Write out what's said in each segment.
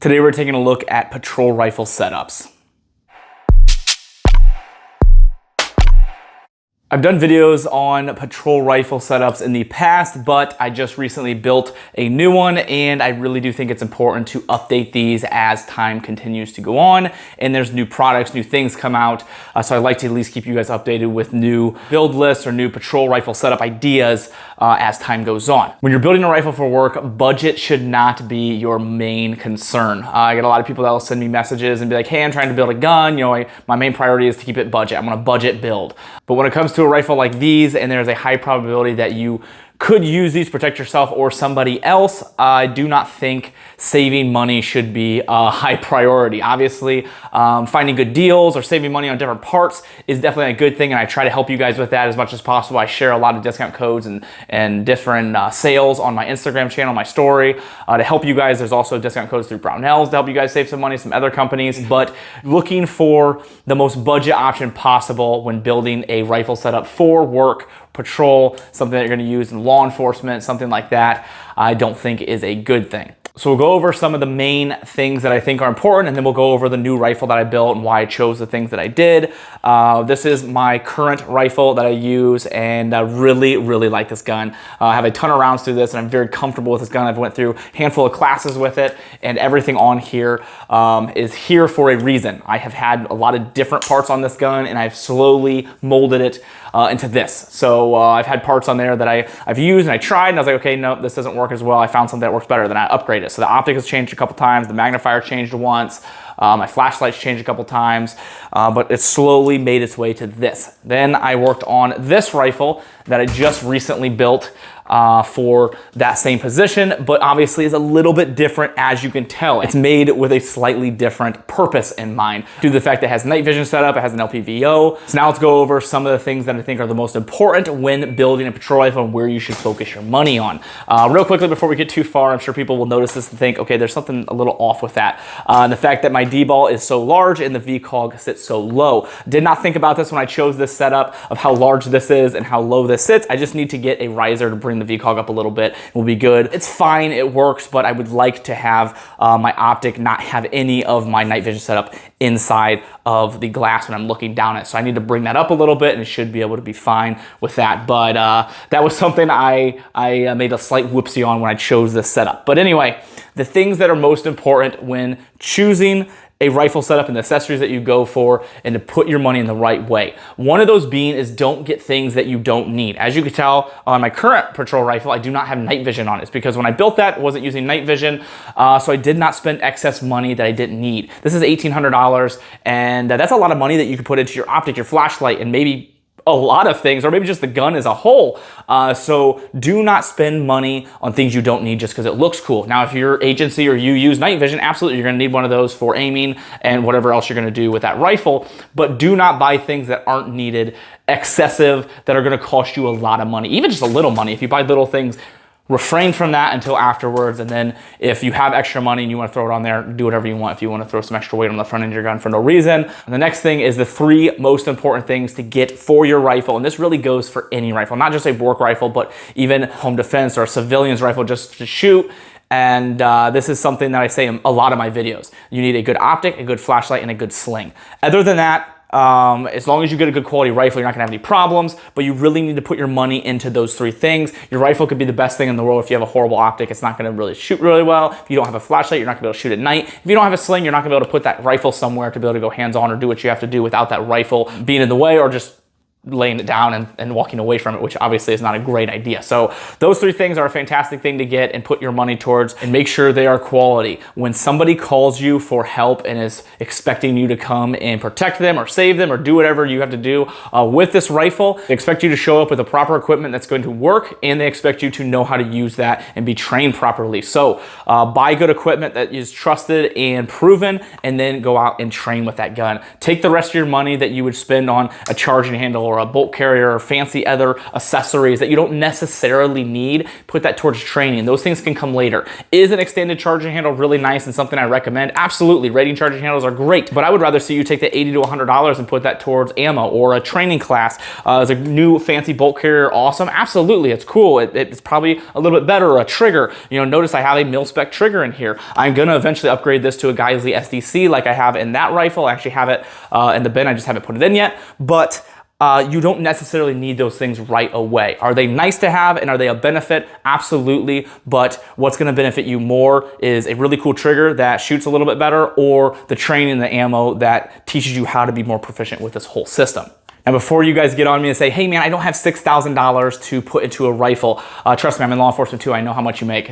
Today we're taking a look at patrol rifle setups. I've done videos on patrol rifle setups in the past, but I just recently built a new one and I really do think it's important to update these as time continues to go on and there's new products, new things come out. So I'd like to at least keep you guys updated with new build lists or new patrol rifle setup ideas as time goes on. When you're building a rifle for work, budget should not be your main concern. I get a lot of people that will send me messages and be like, hey, I'm trying to build a gun. You know, my main priority is to keep it budget. I'm gonna budget build. But when it comes to a rifle like these, and there's a high probability that you could use these to protect yourself or somebody else, I do not think saving money should be a high priority. Obviously, finding good deals or saving money on different parts is definitely a good thing, and I try to help you guys with that as much as possible. I share a lot of discount codes and different sales on my Instagram channel, my story, to help you guys. There's also discount codes through Brownells to help you guys save some money, some other companies, but looking for the most budget option possible when building a rifle setup for work, patrol, something that you're gonna use in law enforcement, something like that, I don't think is a good thing. So we'll go over some of the main things that I think are important, and then we'll go over the new rifle that I built and why I chose the things that I did. This is my current rifle that I use, and I really like this gun. I have a ton of rounds through this, and I'm very comfortable with this gun. I've went through a handful of classes with it, and everything on here is here for a reason. I have had a lot of different parts on this gun, and I've slowly molded it into this. So I've had parts on there that I've used and I tried, and I was like, okay, no, this doesn't work as well. I found something that works better, then I upgraded it. So the optic has changed a couple times, the magnifier changed once, my flashlight's changed a couple times, but it slowly made its way to this. Then I worked on this rifle that I just recently built for that same position, but obviously is a little bit different, as you can tell. It's made with a slightly different purpose in mind due to the fact that it has night vision setup, it has an LPVO. So now let's go over some of the things that I think are the most important when building a patrol rifle and where you should focus your money on. Real quickly before we get too far, I'm sure people will notice this and think, okay, there's something a little off with that. The fact that my D-ball is so large and the VCOG sits so low. Did not think about this when I chose this setup of how large this is and how low this sits. I just need to get a riser to bring the VCOG up a little bit. It will be good. It's fine, it works, but I would like to have my optic not have any of my night vision setup inside of the glass when I'm looking down it. So I need to bring that up a little bit, and it should be able to be fine with that. But that was something I made a slight whoopsie on when I chose this setup. But anyway, the things that are most important when choosing a rifle setup and the accessories that you go for, and to put your money in the right way. One of those being is don't get things that you don't need. As you can tell on my current patrol rifle, I do not have night vision on it. It's because when I built that, I wasn't using night vision, so I did not spend excess money that I didn't need. This is $1,800, and that's a lot of money that you could put into your optic, your flashlight, and maybe a lot of things, or maybe just the gun as a whole. So do not spend money on things you don't need just because it looks cool. Now, if your agency or you use night vision, absolutely, you're gonna need one of those for aiming and whatever else you're gonna do with that rifle, but do not buy things that aren't needed, excessive, that are gonna cost you a lot of money, even just a little money. If you buy little things, refrain from that until afterwards, and then if you have extra money and you want to throw it on there, do whatever you want. If you want to throw some extra weight on the front end of your gun for no reason. And the next thing is the 3 most important things to get for your rifle, and this really goes for any rifle, not just a work rifle, but even home defense or a civilian's rifle just to shoot. And this is something that I say in a lot of my videos. You need a good optic, a good flashlight, and a good sling. Other than that, as long as you get a good quality rifle, you're not gonna have any problems, but you really need to put your money into those 3 things. Your rifle could be the best thing in the world. If you have a horrible optic, it's not gonna really shoot really well. If you don't have a flashlight, you're not gonna be able to shoot at night. If you don't have a sling, you're not gonna be able to put that rifle somewhere to be able to go hands-on or do what you have to do without that rifle being in the way, or just laying it down and walking away from it, which obviously is not a great idea. So those 3 things are a fantastic thing to get and put your money towards, and make sure they are quality. When somebody calls you for help and is expecting you to come and protect them or save them or do whatever you have to do with this rifle, they expect you to show up with the proper equipment that's going to work, and they expect you to know how to use that and be trained properly. So buy good equipment that is trusted and proven, and then go out and train with that gun. Take the rest of your money that you would spend on a charging handle or or a bolt carrier or fancy other accessories that you don't necessarily need, put that towards training. Those things can come later. Is an extended charging handle really nice and something I recommend? Absolutely. Rating charging handles are great, but I would rather see you take the $80 to $100 and put that towards ammo or a training class. Is a new fancy bolt carrier awesome? Absolutely. It's cool. It's probably a little bit better. A trigger, you know, notice I have a mil-spec trigger in here. I'm going to eventually upgrade this to a Geisley SDC like I have in that rifle. I actually have it in the bin. I just haven't put it in yet, but you don't necessarily need those things right away. Are they nice to have and are they a benefit? Absolutely. But what's going to benefit you more is a really cool trigger that shoots a little bit better, or the training and the ammo that teaches you how to be more proficient with this whole system. And before you guys get on me and say, hey man, I don't have $6,000 to put into a rifle. Trust me, I'm in law enforcement too. I know how much you make.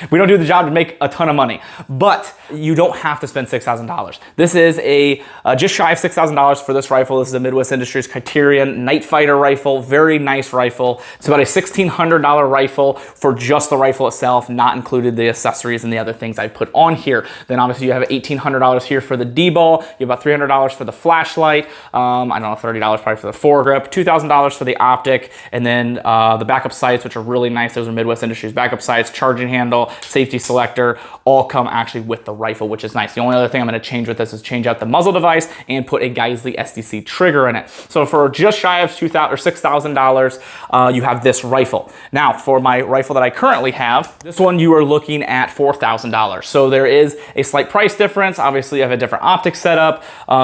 We don't do the job to make a ton of money, but you don't have to spend $6,000. This is a just shy of $6,000 for this rifle. This is a Midwest Industries Criterion Night Fighter rifle. Very nice rifle. It's about a $1,600 rifle for just the rifle itself, not included the accessories and the other things I put on here. Then obviously you have $1,800 here for the D-ball. You have about $300 for the flashlight. I don't know, $30 probably for the foregrip, $2,000 for the optic, and then the backup sights, which are really nice. Those are Midwest Industries backup sights, charging handle, safety selector, all come actually with the rifle, which is nice. The only other thing I'm going to change with this is change out the muzzle device and put a Geisley SDC trigger in it. So for just shy of $2,000 or $6,000, you have this rifle. Now for my rifle that I currently have, this one you are looking at $4,000. So there is a slight price difference. Obviously I have a different optic setup.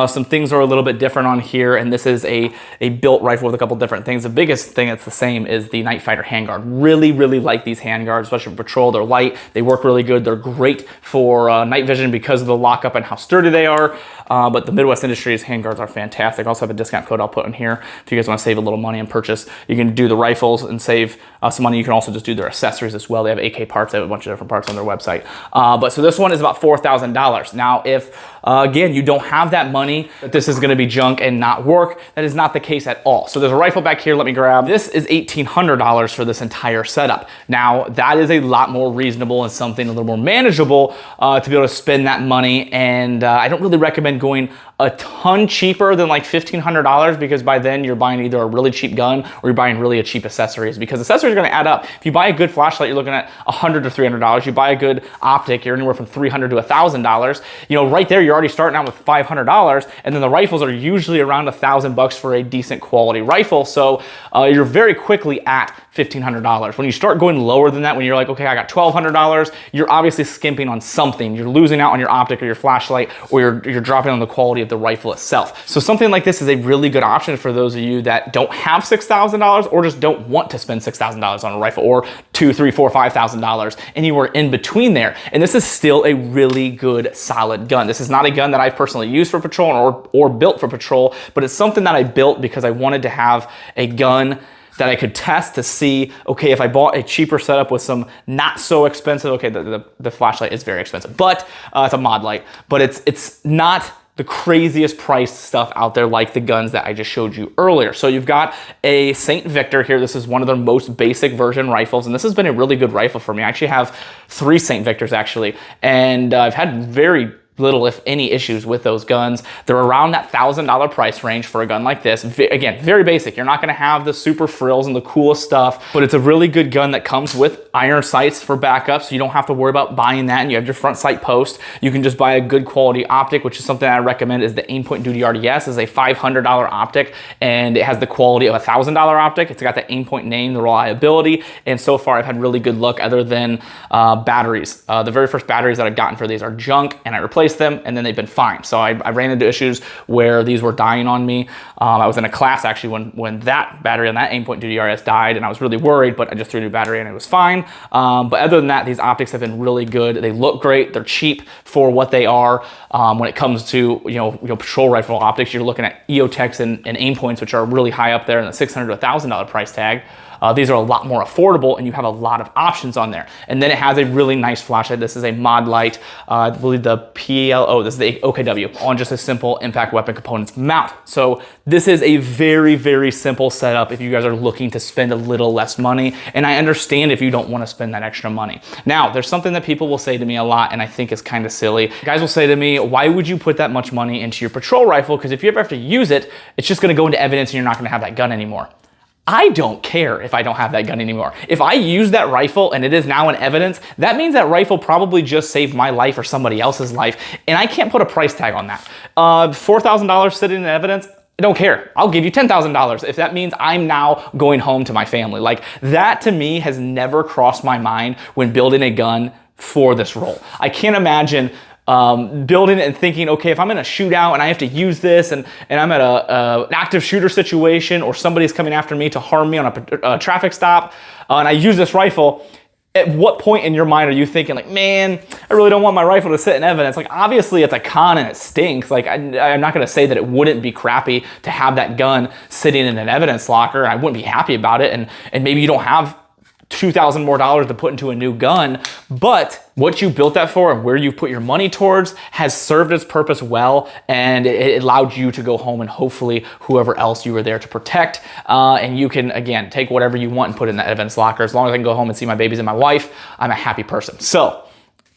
Some things are a little bit different on here, and this is a built rifle with a couple different things. The biggest thing that's the same is the Night Fighter handguard. Really, really like these handguards, especially for patrol. They're light. They work really good. They're great for night vision because of the lockup and how sturdy they are. But the Midwest Industries handguards are fantastic. I also have a discount code I'll put in here if you guys want to save a little money and purchase. You can do the rifles and save some money. You can also just do their accessories as well. They have AK parts. They have a bunch of different parts on their website. But so this one is about $4,000. Now, if again, you don't have that money, that this is going to be junk and not work, that is not the case at all. So there's a rifle back here. Let me grab. This is $1,800 for this entire setup. Now, that is a lot more reasonable and something a little more manageable to be able to spend that money. And I don't really recommend going a ton cheaper than like $1,500, because by then you're buying either a really cheap gun or you're buying really cheap accessories, because accessories are going to add up. If you buy a good flashlight, you're looking at $100 to $300. You buy a good optic, you're anywhere from $300 to $1,000. You know, right there, you're already starting out with $500, and then the rifles are usually around $1,000 for a decent quality rifle. So you're very quickly at $1,500. When you start going lower than that, when you're like, okay, I got $1,200, you're obviously skimping on something. You're losing out on your optic or your flashlight, or you're dropping on the quality of the rifle itself. So something like this is a really good option for those of you that don't have $6,000 or just don't want to spend $6,000 on a rifle, or $2,000, $3,000, $4,000, $5,000, anywhere in between there. And this is still a really good, solid gun. This is not a gun that I've personally used for patrol or built for patrol, but it's something that I built because I wanted to have a gun that I could test to see, okay, if I bought a cheaper setup with some not so expensive, okay, the flashlight is very expensive, but it's a mod light, but it's not the craziest priced stuff out there like the guns that I just showed you earlier. So you've got a St. Victor here. This is one of their most basic version rifles, and this has been a really good rifle for me. I actually have 3 St. Victors actually, and I've had very little, if any, issues with those guns. They're around that $1,000 price range for a gun like this. Again, very basic. You're not going to have the super frills and the coolest stuff, but it's a really good gun that comes with iron sights for backup, so you don't have to worry about buying that, and you have your front sight post. You can just buy a good quality optic, which is something I recommend, is the Aimpoint Duty RDS. Is a $500 optic, and it has the quality of a $1,000 optic. It's got the Aimpoint name, the reliability, and so far I've had really good luck other than batteries. The very first batteries that I've gotten for these are junk, and I replaced them, and then they've been fine. So I ran into issues where these were dying on me. I was in a class actually when that battery on that Aimpoint Duty RS died, and I was really worried, but I just threw a new battery and it was fine. But other than that, these optics have been really good. They look great. They're cheap for what they are. When it comes to patrol rifle optics, you're looking at EOTechs and Aimpoints, which are really high up there in the $600 to $1,000 price tag. These are a lot more affordable and you have a lot of options on there. And then it has a really nice flashlight. This is a mod light, I believe the PLO, this is the OKW, on just a simple impact weapon components mount. So this is a very, very simple setup if you guys are looking to spend a little less money. And I understand if you don't want to spend that extra money. Now, there's something that people will say to me a lot and I think is kind of silly. Guys will say to me, why would you put that much money into your patrol rifle? Because if you ever have to use it, it's just going to go into evidence and you're not going to have that gun anymore. I don't care if I don't have that gun anymore. If I use that rifle and it is now in evidence, that means that rifle probably just saved my life or somebody else's life, and I can't put a price tag on that. $4,000 sitting in evidence, I don't care. I'll give you $10,000 if that means I'm now going home to my family. Like, that to me has never crossed my mind when building a gun for this role. I can't imagine building it and thinking, okay, if I'm in a shootout and I have to use this and I'm at an active shooter situation or somebody's coming after me to harm me on a traffic stop and I use this rifle, at what point in your mind are you thinking like, man, I really don't want my rifle to sit in evidence? Like, obviously it's a con and it stinks. Like, I'm not gonna say that it wouldn't be crappy to have that gun sitting in an evidence locker. I wouldn't be happy about it. And maybe you don't have $2,000 more to put into a new gun, but what you built that for and where you put your money towards has served its purpose well, and it allowed you to go home and hopefully whoever else you were there to protect, and you can, again, take whatever you want and put in that evidence locker. As long as I can go home and see my babies and my wife, I'm a happy person. So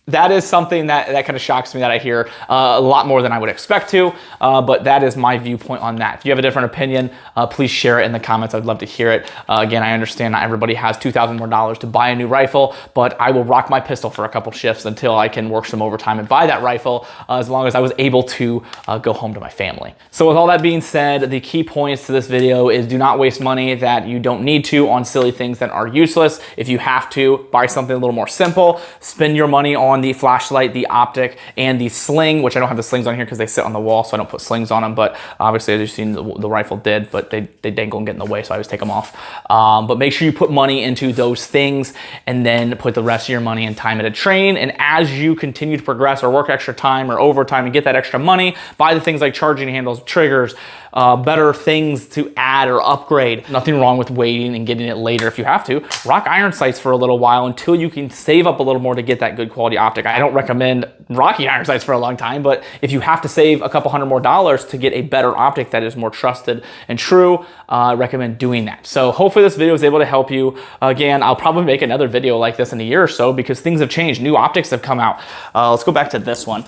that is something that kind of shocks me that I hear a lot more than I would expect to, but that is my viewpoint on that. If you have a different opinion, please share it in the comments. I'd love to hear it. Again, I understand not everybody has $2,000 more to buy a new rifle, but I will rock my pistol for a couple shifts until I can work some overtime and buy that rifle, as long as I was able to go home to my family. So with all that being said, the key points to this video is do not waste money that you don't need to on silly things that are useless. If you have to, buy something a little more simple. Spend your money on the flashlight, the optic, and the sling, which I don't have the slings on here because they sit on the wall, so I don't put slings on them, but obviously as you've seen, the rifle did, but they dangle and get in the way, so I always take them off. But make sure you put money into those things and then put the rest of your money and time at a train, and as you continue to progress or work extra time or overtime and get that extra money, buy the things like charging handles, triggers, better things to add or upgrade. Nothing wrong with waiting and getting it later if you have to. Rock iron sights for a little while until you can save up a little more to get that good quality optic. I don't recommend rocking iron sights for a long time, but if you have to save a couple $100 more to get a better optic that is more trusted and true, I recommend doing that. So hopefully this video was able to help you. Again, I'll probably make another video like this in a year or so because things have changed. New optics have come out. Let's go back to this one.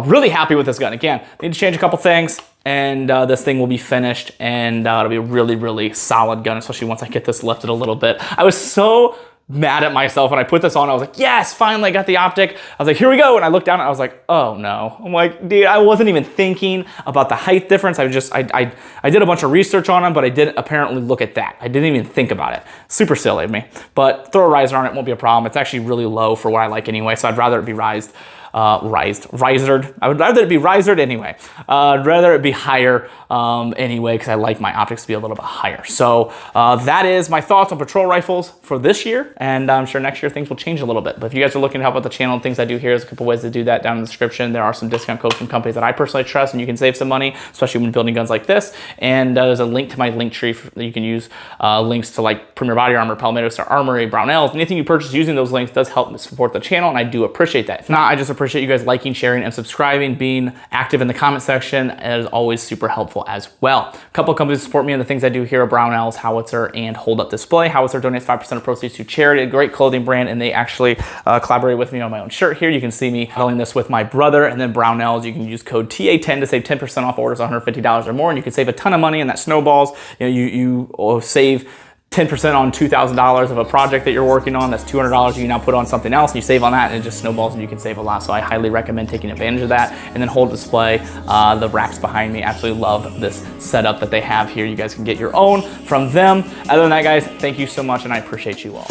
Really happy with this gun. Again, need to change a couple things, and this thing will be finished, and it'll be a really, really solid gun, especially once I get this lifted a little bit. I was so mad at myself when I put this on. I was like, yes, finally I got the optic. I was like, here we go. And I looked down and I was like, oh no. I'm like, dude, I wasn't even thinking about the height difference. I did a bunch of research on them, but I didn't apparently look at that. I didn't even think about it. Super silly of me, but throw a riser on it, won't be a problem. It's actually really low for what I like anyway, so I'd rather it be risered. I would rather it be risered anyway. I'd rather it be higher anyway, because I like my optics to be a little bit higher. So that is my thoughts on patrol rifles for this year, and I'm sure next year things will change a little bit. But if you guys are looking to help out the channel and things I do here, there's a couple ways to do that down in the description. There are some discount codes from companies that I personally trust, and you can save some money, especially when building guns like this. And there's a link to my link tree that you can use. Links to like Premier Body Armor, Palmetto Star Armory, Brownells. Anything you purchase using those links does help support the channel, and I do appreciate that. If not, I just appreciate you guys liking, sharing, and subscribing, being active in the comment section. It is always super helpful as well. A couple of companies support me in the things I do here: Brownells, Howitzer, and Hold Up Display. Howitzer donates 5% of proceeds to charity, a great clothing brand, and they actually collaborated with me on my own shirt here. You can see me selling this with my brother. And then Brownells, you can use code TA10 to save 10% off orders $150 or more, and you can save a ton of money, and that snowballs. You know, you save 10% on $2,000 of a project that you're working on. That's $200 you now put on something else, and you save on that, and it just snowballs, and you can save a lot. So I highly recommend taking advantage of that. And then Hold Display, the racks behind me. Absolutely love this setup that they have here. You guys can get your own from them. Other than that, guys, thank you so much, and I appreciate you all.